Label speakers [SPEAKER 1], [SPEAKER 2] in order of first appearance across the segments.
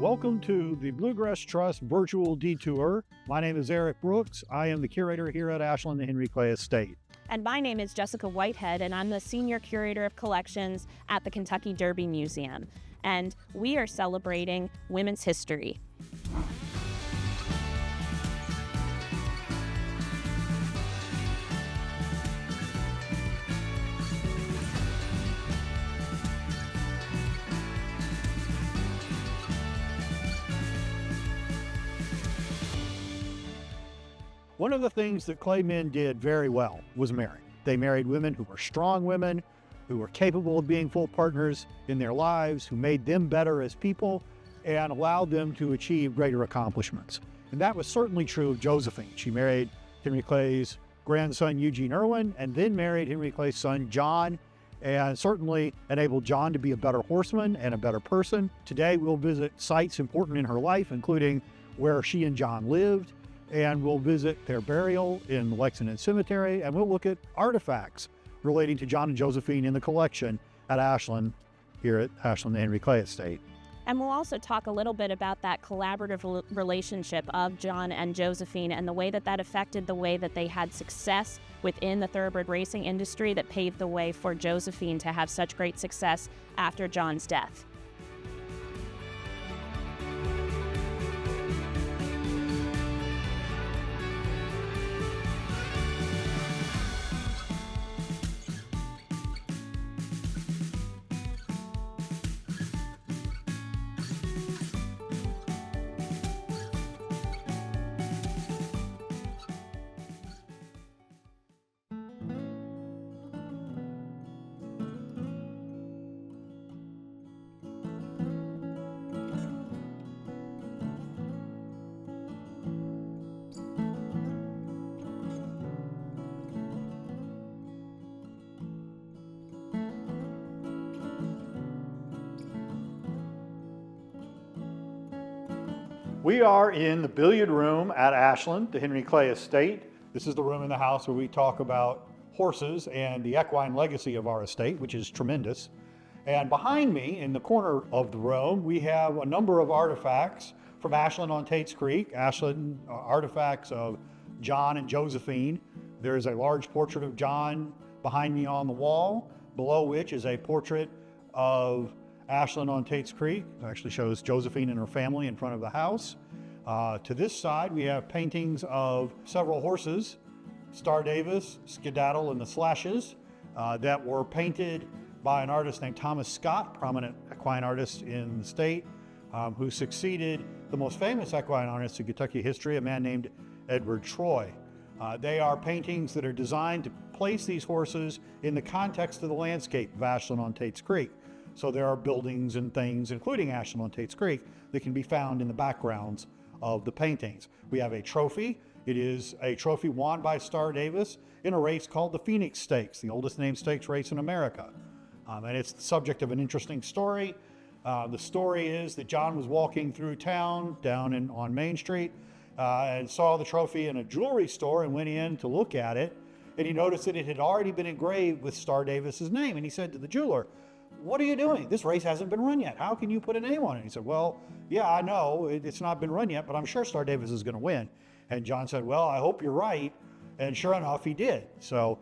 [SPEAKER 1] Welcome to the Bluegrass Trust virtual deTour. My name is Eric Brooks. I am the curator here at Ashland, the Henry Clay Estate.
[SPEAKER 2] And my name is Jessica Whitehead, and I'm the Senior Curator of Collections at the Kentucky Derby Museum. And we are celebrating women's history.
[SPEAKER 1] One of the things that Clay men did very well was marry. They married women who were strong women, who were capable of being full partners in their lives, who made them better as people, and allowed them to achieve greater accomplishments. And that was certainly true of Josephine. She married Henry Clay's grandson, Eugene Irwin, and then married Henry Clay's son, John, and certainly enabled John to be a better horseman and a better person. Today, we'll visit sites important in her life, including where she and John lived, and we'll visit their burial in the Lexington Cemetery, and we'll look at artifacts relating to John and Josephine in the collection at Ashland, here at Ashland, the Henry Clay Estate.
[SPEAKER 2] And we'll also talk a little bit about that collaborative relationship of John and Josephine and the way that that affected the way that they had success within the thoroughbred racing industry that paved the way for Josephine to have such great success after John's death.
[SPEAKER 1] We are in the billiard room at Ashland, the Henry Clay Estate. This is the room in the house where we talk about horses and the equine legacy of our estate, which is tremendous. And behind me, in the corner of the room, we have a number of artifacts from Ashland on Tates Creek, Ashland artifacts of John and Josephine. There is a large portrait of John behind me on the wall, below which is a portrait of Ashland on Tates Creek. It actually shows Josephine and her family in front of the house. To this side, we have paintings of several horses, Star Davis, Skedaddle, and the Slashes, that were painted by an artist named Thomas Scott, prominent equine artist in the state, who succeeded the most famous equine artist in Kentucky history, a man named Edward Troy. They are paintings that are designed to place these horses in the context of the landscape of Ashland on Tates Creek. So there are buildings and things, including Ashland on Tates Creek, that can be found in the backgrounds of the paintings. We have a trophy. It is a trophy won by Star Davis in a race called the Phoenix Stakes, the oldest named stakes race in America. And it's the subject of an interesting story. The story is that John was walking through town down on Main Street and saw the trophy in a jewelry store and went in to look at it. And he noticed that it had already been engraved with Star Davis's name. And he said to the jeweler, "What are you doing? This race hasn't been run yet. How can you put a name on it?" He said, "Well, yeah, I know it's not been run yet, but I'm sure Star Davis is going to win." And John said, "Well, I hope you're right." And sure enough, he did. So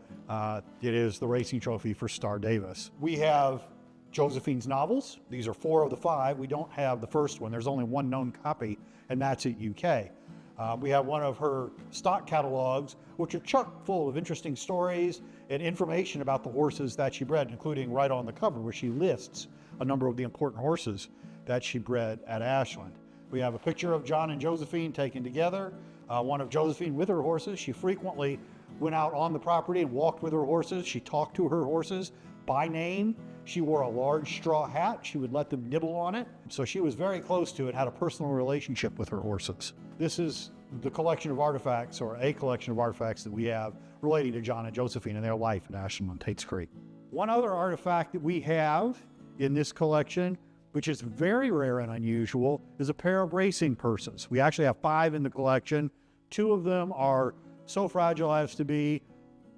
[SPEAKER 1] it is the racing trophy for Star Davis. We have Josephine's novels. These are 4 of the 5. We don't have the first one. There's only one known copy, and that's at UK. We have one of her stock catalogs, which are chock full of interesting stories and information about the horses that she bred, including right on the cover where she lists a number of the important horses that she bred at Ashland. We have a picture of John and Josephine taken together, one of Josephine with her horses. She frequently went out on the property and walked with her horses. She talked to her horses by name. She wore a large straw hat. She would let them nibble on it. So she was very close to it, had a personal relationship with her horses. This is the collection of artifacts, or a collection of artifacts, that we have relating to John and Josephine and their life in Ashland on Tates Creek. One other artifact that we have in this collection, which is very rare and unusual, is a pair of racing purses. We actually have 5 in the collection. 2 of them are so fragile as to be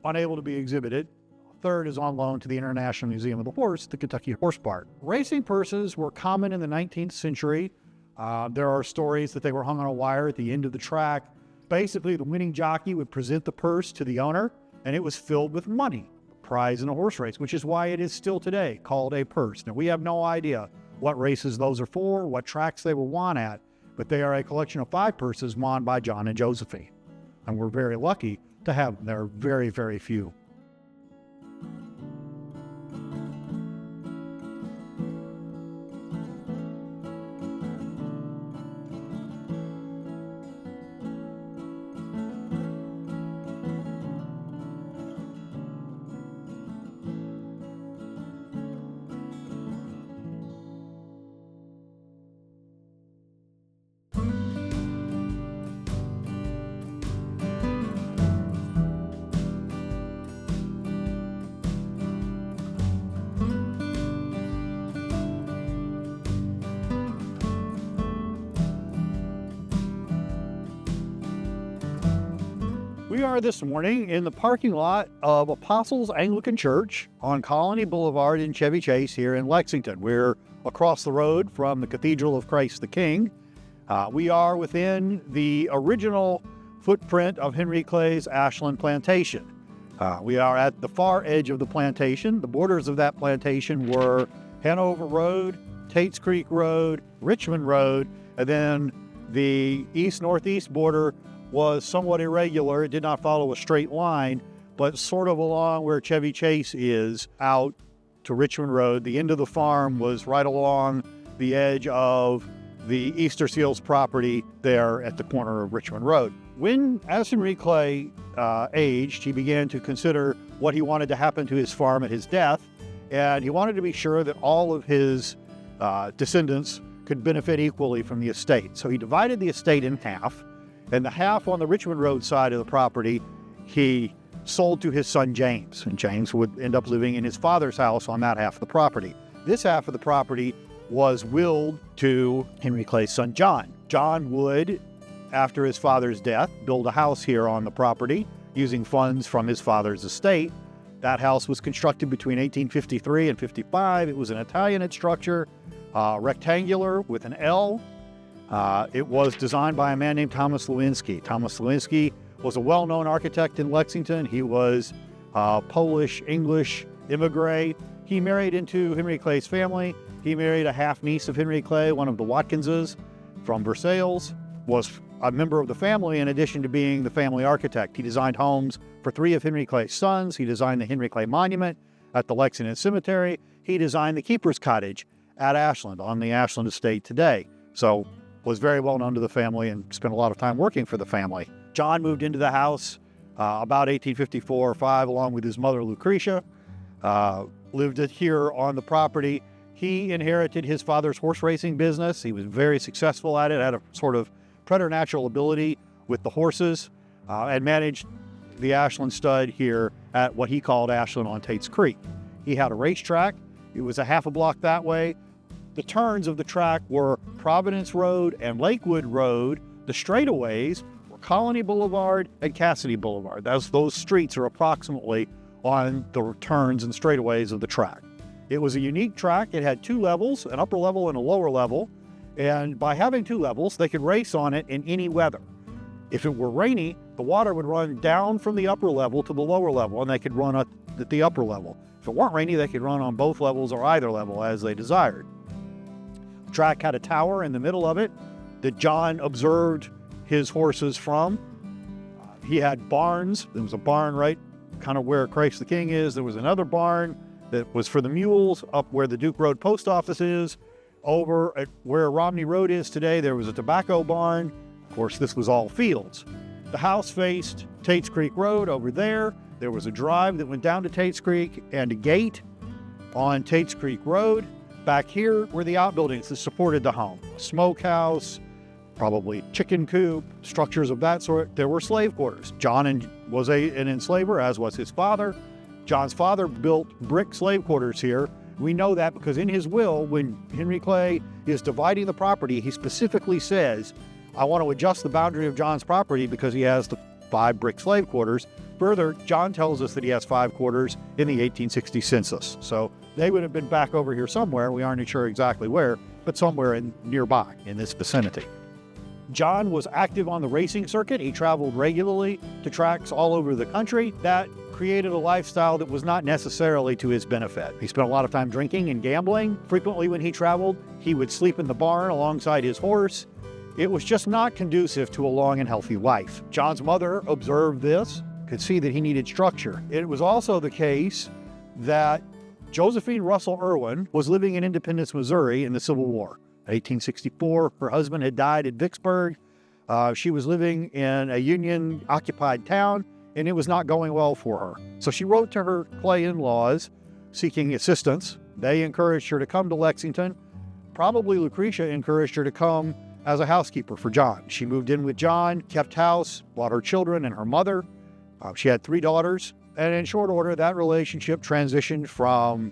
[SPEAKER 1] unable to be exhibited. A third is on loan to the International Museum of the Horse, the Kentucky Horse Park. Racing purses were common in the 19th century There are stories that they were hung on a wire at the end of the track. Basically, the winning jockey would present the purse to the owner, and it was filled with money, prize in a horse race, which is why it is still today called a purse. Now, we have no idea what races those are for, what tracks they were won at, but they are a collection of 5 purses won by John and Josephine. And we're very lucky to have them. There are very, very few. We are this morning in the parking lot of Apostles Anglican Church on Colony Boulevard in Chevy Chase here in Lexington. We're across the road from the Cathedral of Christ the King. We are within the original footprint of Henry Clay's Ashland plantation. We are at the far edge of the plantation. The borders of that plantation were Hanover Road, Tates Creek Road, Richmond Road, and then the east-northeast border was somewhat irregular. It did not follow a straight line, but sort of along where Chevy Chase is out to Richmond Road. The end of the farm was right along the edge of the Easter Seals property there at the corner of Richmond Road. As Henry Clay aged, he began to consider what he wanted to happen to his farm at his death, and he wanted to be sure that all of his descendants could benefit equally from the estate. So he divided the estate in half, and the half on the Richmond Road side of the property he sold to his son James, and James would end up living in his father's house on that half of the property. This half of the property was willed to Henry Clay's son John. John would, after his father's death, build a house here on the property using funds from his father's estate. That house was constructed between 1853 and 55. It was an Italianate structure, rectangular with an L. It was designed by a man named Thomas Lewinsky. Thomas Lewinsky was a well-known architect in Lexington. He was Polish-English immigrant. He married into Henry Clay's family. He married a half-niece of Henry Clay, one of the Watkinses from Versailles, was a member of the family in addition to being the family architect. He designed homes for 3 of Henry Clay's sons. He designed the Henry Clay Monument at the Lexington Cemetery. He designed the Keeper's Cottage at Ashland on the Ashland estate today. So was very well known to the family and spent a lot of time working for the family. John moved into the house about 1854 or 5 along with his mother Lucretia, lived here on the property. He inherited his father's horse racing business. He was very successful at it, had a sort of preternatural ability with the horses, and managed the Ashland stud here at what he called Ashland on Tates Creek. He had a racetrack. It was a half a block that way. The turns of the track were Providence Road and Lakewood Road. The straightaways were Colony Boulevard and Cassidy Boulevard. Those streets are approximately on the turns and straightaways of the track. It was a unique track. It had 2 levels, an upper level and a lower level. And by having 2 levels, they could race on it in any weather. If it were rainy, the water would run down from the upper level to the lower level, and they could run at the upper level. If it weren't rainy, they could run on both levels or either level as they desired. The track had a tower in the middle of it that John observed his horses from. He had barns. There was a barn right kind of where Christ the King is. There was another barn that was for the mules up where the Duke Road Post Office is. Over at where Romney Road is today, there was a tobacco barn. Of course, this was all fields. The house faced Tates Creek Road over there. There was a drive that went down to Tates Creek and a gate on Tates Creek Road. Back here were the outbuildings that supported the home. A smokehouse, probably chicken coop, structures of that sort. There were slave quarters. John was an enslaver, as was his father. John's father built brick slave quarters here. We know that because in his will, when Henry Clay is dividing the property, he specifically says, I want to adjust the boundary of John's property because he has the 5 brick slave quarters. Further, John tells us that he has 5 quarters in the 1860 census. So they would have been back over here somewhere. We aren't sure exactly where. but somewhere nearby in this vicinity. John was active on the racing circuit. He traveled regularly to tracks all over the country. That created a lifestyle that was not necessarily to his benefit. He spent a lot of time drinking and gambling. Frequently when he traveled, he would sleep in the barn alongside his horse. It was just not conducive to a long and healthy life. John's mother observed this, could see that he needed structure. It was also the case that Josephine Russell Irwin was living in Independence, Missouri in the Civil War. 1864, her husband had died at Vicksburg. She was living in a Union-occupied town, and it was not going well for her. So she wrote to her Clay in-laws seeking assistance. They encouraged her to come to Lexington. Probably Lucretia encouraged her to come as a housekeeper for John. She moved in with John, kept house, brought her children and her mother. She had 3 daughters. And in short order, that relationship transitioned from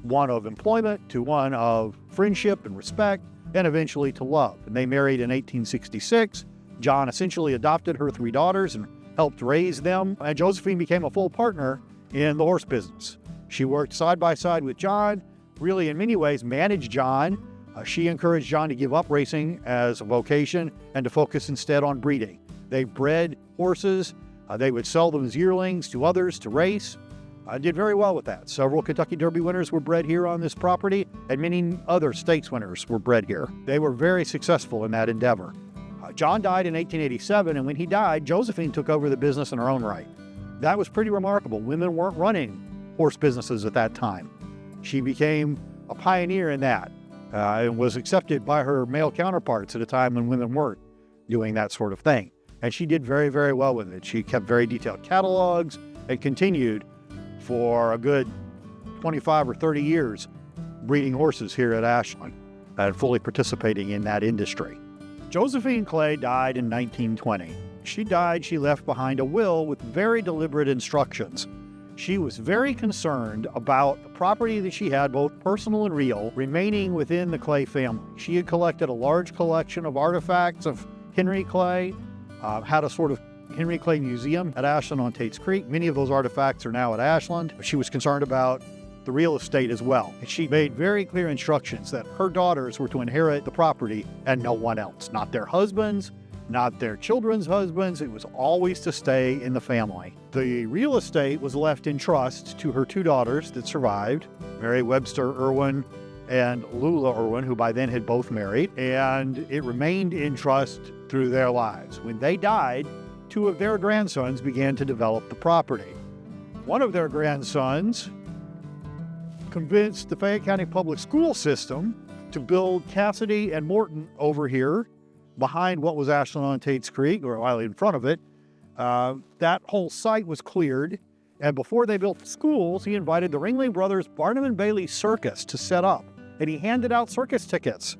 [SPEAKER 1] one of employment to one of friendship and respect, and eventually to love. And they married in 1866. John essentially adopted her 3 daughters and helped raise them. And Josephine became a full partner in the horse business. She worked side by side with John, really in many ways managed John. She encouraged John to give up racing as a vocation and to focus instead on breeding. They bred horses. They would sell them as yearlings to others to race. Did very well with that. Several Kentucky Derby winners were bred here on this property, and many other stakes winners were bred here. They were very successful in that endeavor. John died in 1887, and when he died, Josephine took over the business in her own right. That was pretty remarkable. Women weren't running horse businesses at that time. She became a pioneer in that and was accepted by her male counterparts at a time when women weren't doing that sort of thing. And she did very, very well with it. She kept very detailed catalogs and continued for a good 25 or 30 years breeding horses here at Ashland and fully participating in that industry. Josephine Clay died in 1920. She left behind a will with very deliberate instructions. She was very concerned about the property that she had, both personal and real, remaining within the Clay family. She had collected a large collection of artifacts of Henry Clay, had a sort of Henry Clay Museum at Ashland on Tate's Creek. Many of those artifacts are now at Ashland. She was concerned about the real estate as well. And she made very clear instructions that her daughters were to inherit the property and no one else. Not their husbands, not their children's husbands. It was always to stay in the family. The real estate was left in trust to her 2 daughters that survived, Mary Webster Irwin and Lula Irwin, who by then had both married, and it remained in trust through their lives. When they died, 2 of their grandsons began to develop the property. One of their grandsons convinced the Fayette County Public School System to build Cassidy and Morton over here behind what was Ashland on Tate's Creek, or while in front of it. That whole site was cleared, and before they built the schools, he invited the Ringling Brothers Barnum and Bailey Circus to set up, and he handed out circus tickets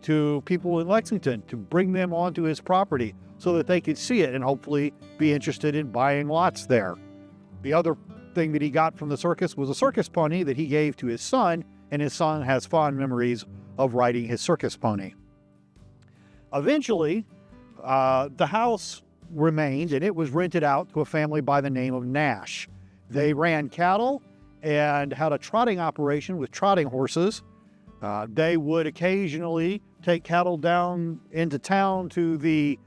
[SPEAKER 1] to people in Lexington to bring them onto his property so that they could see it and hopefully be interested in buying lots there. The other thing that he got from the circus was a circus pony that he gave to his son, and his son has fond memories of riding his circus pony. Eventually, the house remained, and it was rented out to a family by the name of Nash. They ran cattle and had a trotting operation with trotting horses. They would occasionally take cattle down into town to the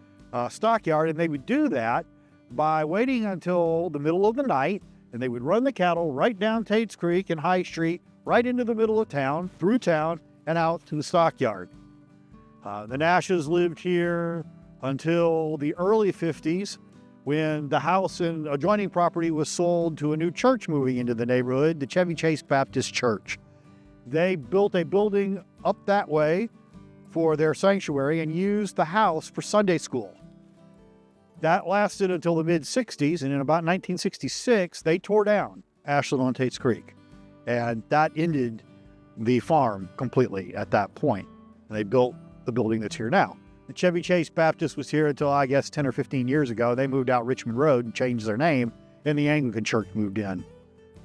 [SPEAKER 1] stockyard, and they would do that by waiting until the middle of the night, and they would run the cattle right down Tate's Creek and High Street, right into the middle of town, through town, and out to the stockyard. The Nashes lived here until the early 50s, when the house and adjoining property was sold to a new church moving into the neighborhood, the Chevy Chase Baptist Church. They built a building up that way for their sanctuary and used the house for Sunday school. That lasted until the mid-60s, and in about 1966, they tore down Ashland on Tate's Creek. And that ended the farm completely at that point. And they built the building that's here now. The Chevy Chase Baptist was here until, I guess, 10 or 15 years ago. They moved out Richmond Road and changed their name, and the Anglican Church moved in.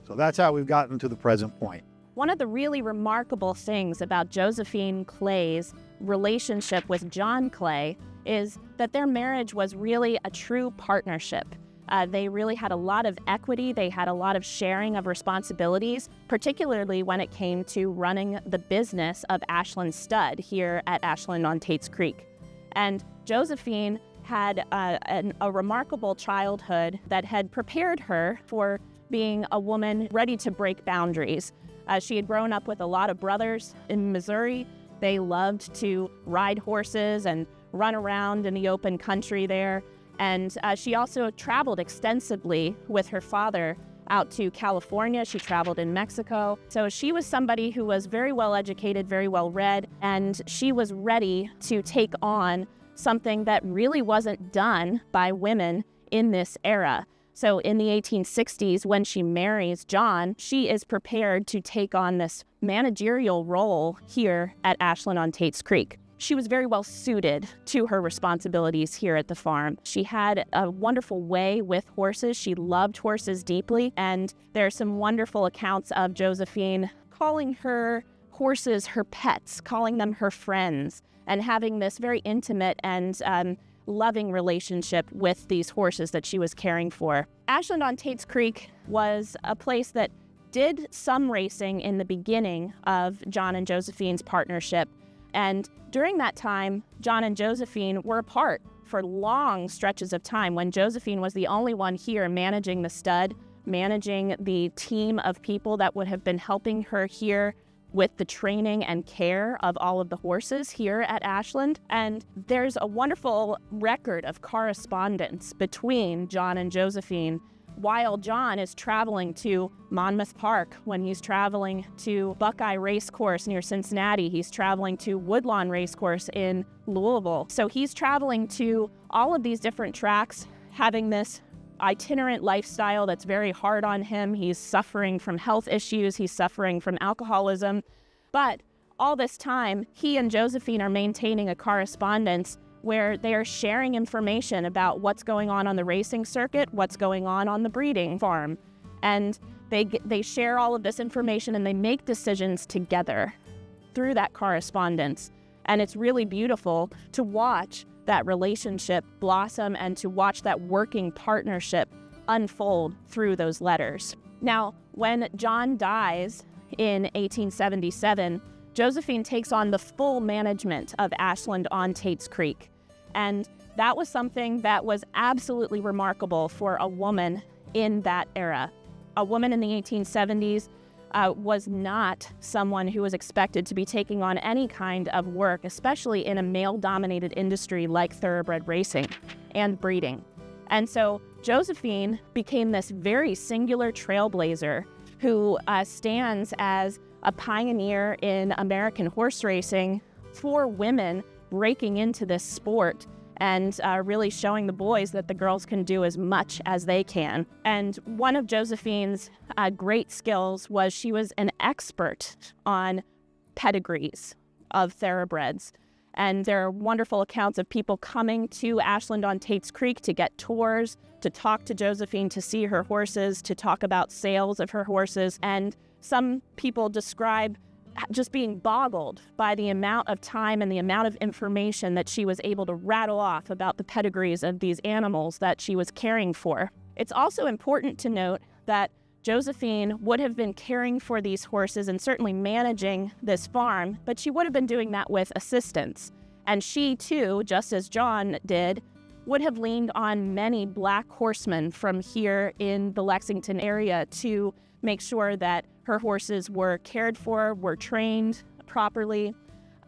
[SPEAKER 1] So that's how we've gotten to the present point.
[SPEAKER 2] One of the really remarkable things about Josephine Clay's relationship with John Clay is that their marriage was really a true partnership. They really had a lot of equity. They had a lot of sharing of responsibilities, particularly when it came to running the business of Ashland Stud here at Ashland on Tates Creek. And Josephine had a remarkable childhood that had prepared her for being a woman ready to break boundaries. She had grown up with a lot of brothers in Missouri. They loved to ride horses and run around in the open country there. And she also traveled extensively with her father out to California. She traveled in Mexico. So she was somebody who was very well educated, very well read, and she was ready to take on something that really wasn't done by women in this era. So in the 1860s, when she marries John, she is prepared to take on this managerial role here at Ashland on Tates Creek. She was very well suited to her responsibilities here at the farm. She had a wonderful way with horses. She loved horses deeply, and there are some wonderful accounts of Josephine calling her horses her pets, calling them her friends, and having this very intimate and loving relationship with these horses that she was caring for. Ashland on Tates Creek was a place that did some racing in the beginning of John and Josephine's partnership. And during that time, John and Josephine were apart for long stretches of time when Josephine was the only one here managing the stud, managing the team of people that would have been helping her here with the training and care of all of the horses here at Ashland. And there's a wonderful record of correspondence between John and Josephine while John is traveling to Monmouth Park, when he's traveling to Buckeye Racecourse near Cincinnati, he's traveling to Woodlawn Racecourse in Louisville. So he's traveling to all of these different tracks, having this itinerant lifestyle that's very hard on him. He's suffering from health issues, he's suffering from alcoholism. But all this time, he and Josephine are maintaining a correspondence where they are sharing information about what's going on the racing circuit, what's going on the breeding farm. And they share all of this information and they make decisions together through that correspondence. And it's really beautiful to watch that relationship blossom and to watch that working partnership unfold through those letters. Now, when John dies in 1877, Josephine takes on the full management of Ashland on Tates Creek. And that was something that was absolutely remarkable for a woman in that era. A woman in the 1870s was not someone who was expected to be taking on any kind of work, especially in a male-dominated industry like thoroughbred racing and breeding. And so Josephine became this very singular trailblazer who stands as a pioneer in American horse racing for women breaking into this sport and really showing the boys that the girls can do as much as they can. And one of Josephine's great skills was she was an expert on pedigrees of thoroughbreds. And there are wonderful accounts of people coming to Ashland on Tates Creek to get tours, to talk to Josephine, to see her horses, to talk about sales of her horses. And some people describe just being boggled by the amount of time and the amount of information that she was able to rattle off about the pedigrees of these animals that she was caring for. It's also important to note that Josephine would have been caring for these horses and certainly managing this farm, but she would have been doing that with assistance. And she too, just as John did, would have leaned on many black horsemen from here in the Lexington area to make sure that her horses were cared for, were trained properly,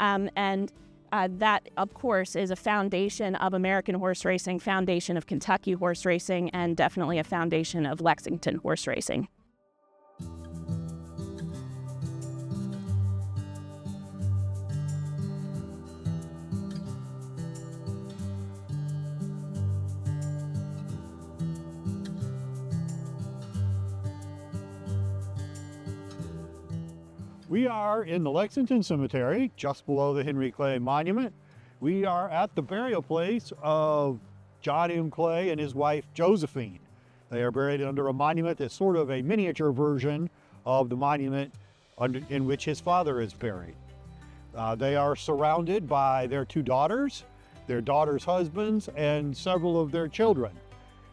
[SPEAKER 2] and that, of course, is a foundation of American horse racing, foundation of Kentucky horse racing, and definitely a foundation of Lexington horse racing.
[SPEAKER 1] We are in the Lexington Cemetery, just below the Henry Clay Monument. We are at the burial place of John M. Clay and his wife, Josephine. They are buried under a monument that's sort of a miniature version of the monument in which his father is buried. They are surrounded by their two daughters, their daughters' husbands, and several of their children.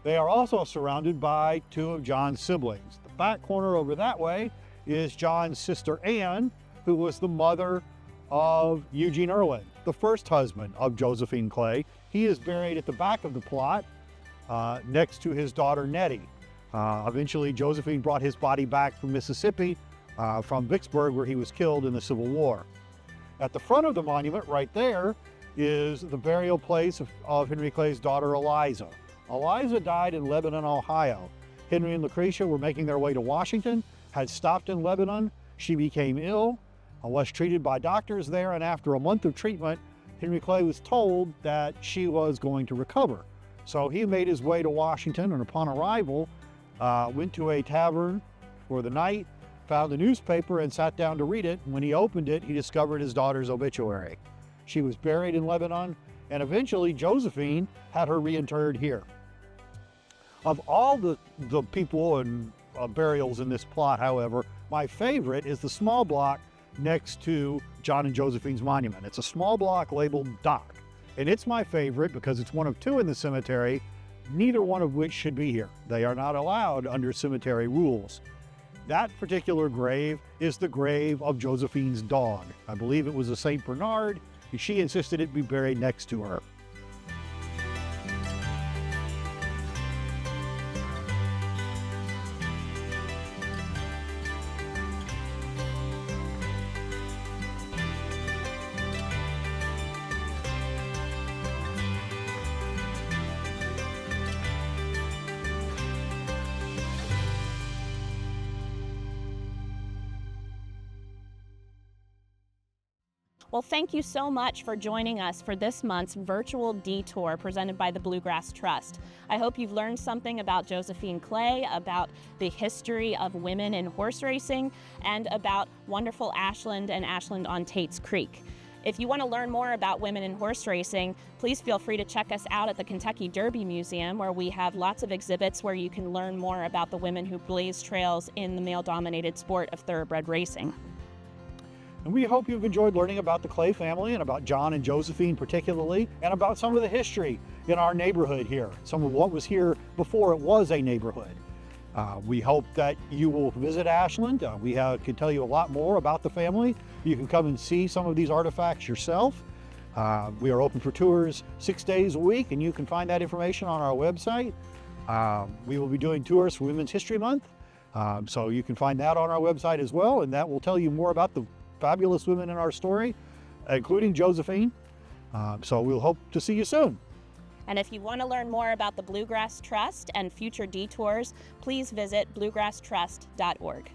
[SPEAKER 1] They are also surrounded by two of John's siblings. The back corner over that way is John's sister Anne, who was the mother of Eugene Irwin, the first husband of Josephine Clay. He is buried at the back of the plot next to his daughter Nettie. Eventually, Josephine brought his body back from Mississippi, from Vicksburg, where he was killed in the Civil War. At the front of the monument, right there, is the burial place of Henry Clay's daughter Eliza. Eliza died in Lebanon, Ohio. Henry and Lucretia were making their way to Washington, had stopped in Lebanon. She became ill, was treated by doctors there, and after a month of treatment, Henry Clay was told that she was going to recover. So he made his way to Washington, and upon arrival, went to a tavern for the night, found a newspaper, and sat down to read it. When he opened it, he discovered his daughter's obituary. She was buried in Lebanon, and eventually Josephine had her reinterred here. Of all the people and burials in this plot, however, my favorite is the small block next to John and Josephine's monument. It's a small block labeled Dock, and it's my favorite because it's one of two in the cemetery, neither one of which should be here. They are not allowed under cemetery rules. That particular grave is the grave of Josephine's dog. I believe it was a St. Bernard, and she insisted it be buried next to her.
[SPEAKER 2] Well, thank you so much for joining us for this month's virtual detour presented by the Bluegrass Trust. I hope you've learned something about Josephine Clay, about the history of women in horse racing, and about wonderful Ashland and Ashland on Tate's Creek. If you want to learn more about women in horse racing, please feel free to check us out at the Kentucky Derby Museum, where we have lots of exhibits where you can learn more about the women who blaze trails in the male-dominated sport of thoroughbred racing.
[SPEAKER 1] And we hope you've enjoyed learning about the Clay family and about John and Josephine particularly, and about some of the history in our neighborhood here, some of what was here before it was a neighborhood. We hope that you will visit Ashland. We can tell you a lot more about the family. You can come and see some of these artifacts yourself. We are open for tours 6 days a week, and you can find that information on our website. We will be doing tours for Women's History Month, so you can find that on our website as well, and that will tell you more about the fabulous women in our story, including Josephine. So we'll hope to see you soon.
[SPEAKER 2] And if you want to learn more about the Bluegrass Trust and future detours, please visit bluegrasstrust.org.